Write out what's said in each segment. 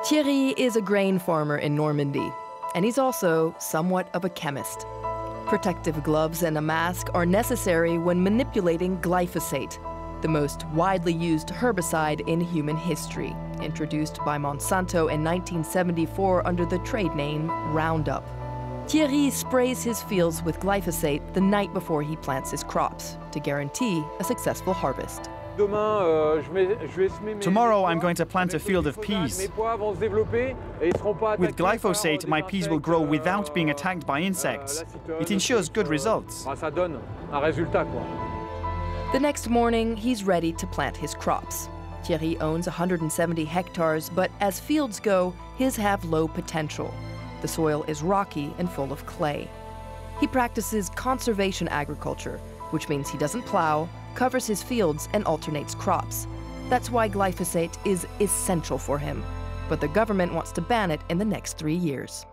Thierry is a grain farmer in Normandy, and he's also somewhat of a chemist. Protective gloves and a mask are necessary when manipulating glyphosate, the most widely used herbicide in human history, introduced by Monsanto in 1974 under the trade name Roundup. Thierry sprays his fields with glyphosate the night before he plants his crops to guarantee a successful harvest. Tomorrow I'm going to plant a field of peas. With glyphosate, my peas will grow without being attacked by insects. It ensures good results. The next morning, he's ready to plant his crops. Thierry owns 170 hectares, but as fields go, his have low potential. The soil is rocky and full of clay. He practices conservation agriculture, which means he doesn't plow, covers his fields, and alternates crops. That's why glyphosate is essential for him. But the government wants to ban it in the next 3 years.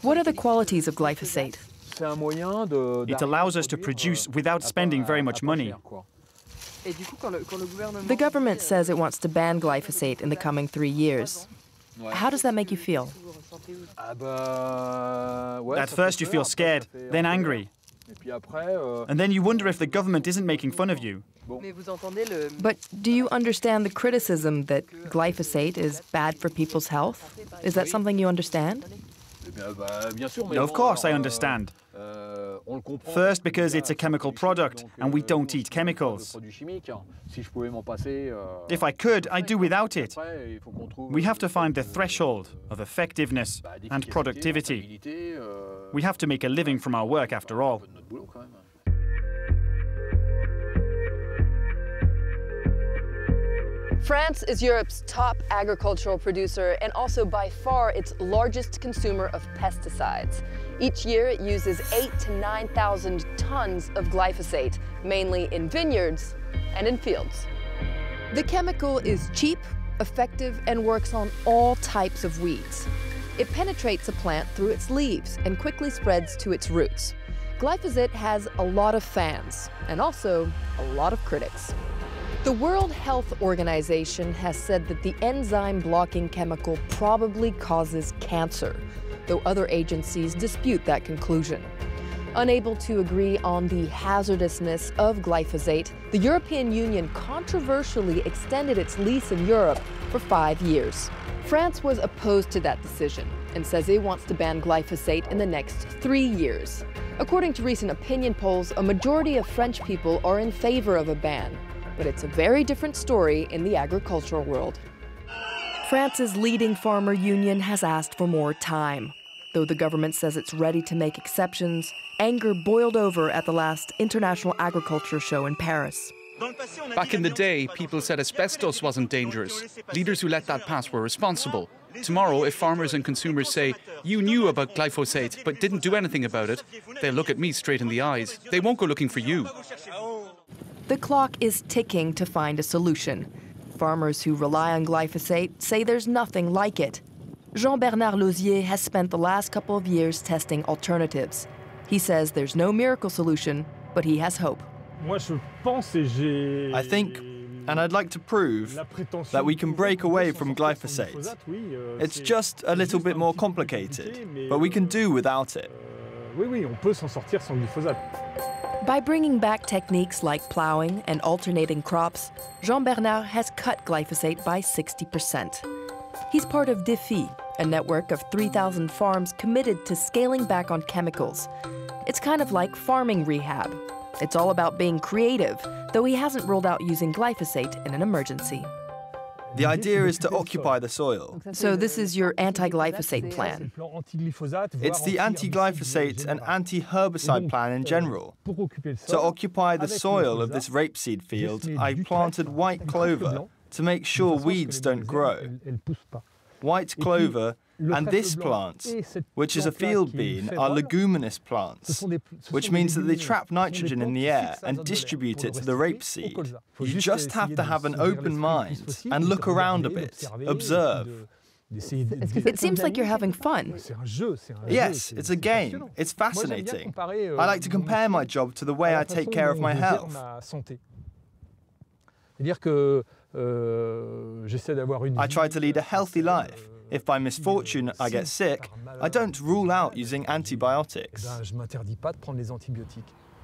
What are the qualities of glyphosate? It allows us to produce without spending very much money. The government says it wants to ban glyphosate in the coming 3 years. How does that make you feel? At first you feel scared, then angry. And then you wonder if the government isn't making fun of you. But do you understand the criticism that glyphosate is bad for people's health? Is that something you understand? No, of course I understand. First, because it's a chemical product, and we don't eat chemicals. If I could, I'd do without it. We have to find the threshold of effectiveness and productivity. We have to make a living from our work, after all. France is Europe's top agricultural producer and also by far its largest consumer of pesticides. Each year it uses 8,000 to 9,000 tons of glyphosate, mainly in vineyards and in fields. The chemical is cheap, effective, and works on all types of weeds. It penetrates a plant through its leaves and quickly spreads to its roots. Glyphosate has a lot of fans and also a lot of critics. The World Health Organization has said that the enzyme-blocking chemical probably causes cancer, though other agencies dispute that conclusion. Unable to agree on the hazardousness of glyphosate, the European Union controversially extended its lease in Europe for 5 years. France was opposed to that decision and says it wants to ban glyphosate in the next 3 years. According to recent opinion polls, a majority of French people are in favor of a ban. But it's a very different story in the agricultural world. France's leading farmer union has asked for more time. Though the government says it's ready to make exceptions, anger boiled over at the last International Agriculture Show in Paris. Back in the day, people said asbestos wasn't dangerous. Leaders who let that pass were responsible. Tomorrow, if farmers and consumers say, "You knew about glyphosate, but didn't do anything about it," they'll look at me straight in the eyes. They won't go looking for you. The clock is ticking to find a solution. Farmers who rely on glyphosate say there's nothing like it. Jean-Bernard Lauzier has spent the last couple of years testing alternatives. He says there's no miracle solution, but he has hope. I think, and I'd like to prove, that we can break away from glyphosate. It's just a little bit more complicated, but we can do without it. By bringing back techniques like plowing and alternating crops, Jean-Bernard has cut glyphosate by 60%. He's part of Défi, a network of 3,000 farms committed to scaling back on chemicals. It's kind of like farming rehab. It's all about being creative, though he hasn't ruled out using glyphosate in an emergency. The idea is to occupy the soil. So this is your anti-glyphosate plan? It's the anti-glyphosate and anti-herbicide plan in general. To occupy the soil of this rapeseed field, I planted white clover to make sure weeds don't grow. White clover and this plant, which is a field bean, are leguminous plants, which means that they trap nitrogen in the air and distribute it to the rapeseed. You just have to have an open mind and look around a bit, observe. It seems like you're having fun. Yes, it's a game. It's fascinating. I like to compare my job to the way I take care of my health. I try to lead a healthy life, If by misfortune I get sick, I don't rule out using antibiotics.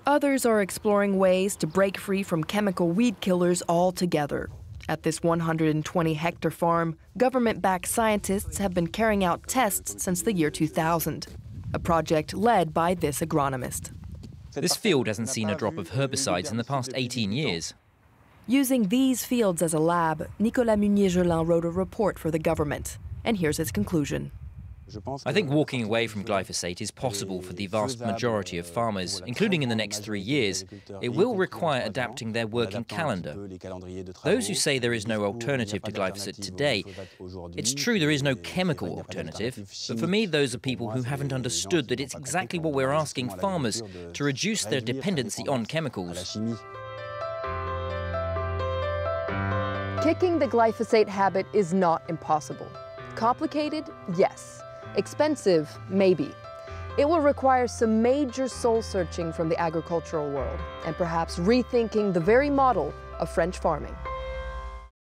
Others are exploring ways to break free from chemical weed killers altogether. At this 120-hectare farm, government-backed scientists have been carrying out tests since the year 2000, a project led by this agronomist. This field hasn't seen a drop of herbicides in the past 18 years. Using these fields as a lab, Nicolas Meunier-Gelin wrote a report for the government, and here's his conclusion. I think walking away from glyphosate is possible for the vast majority of farmers, including in the next 3 years. It will require adapting their working calendar. Those who say there is no alternative to glyphosate today, it's true there is no chemical alternative, but for me those are people who haven't understood that it's exactly what we're asking farmers to reduce their dependency on chemicals. Kicking the glyphosate habit is not impossible. Complicated? Yes. Expensive? Maybe. It will require some major soul-searching from the agricultural world, and perhaps rethinking the very model of French farming.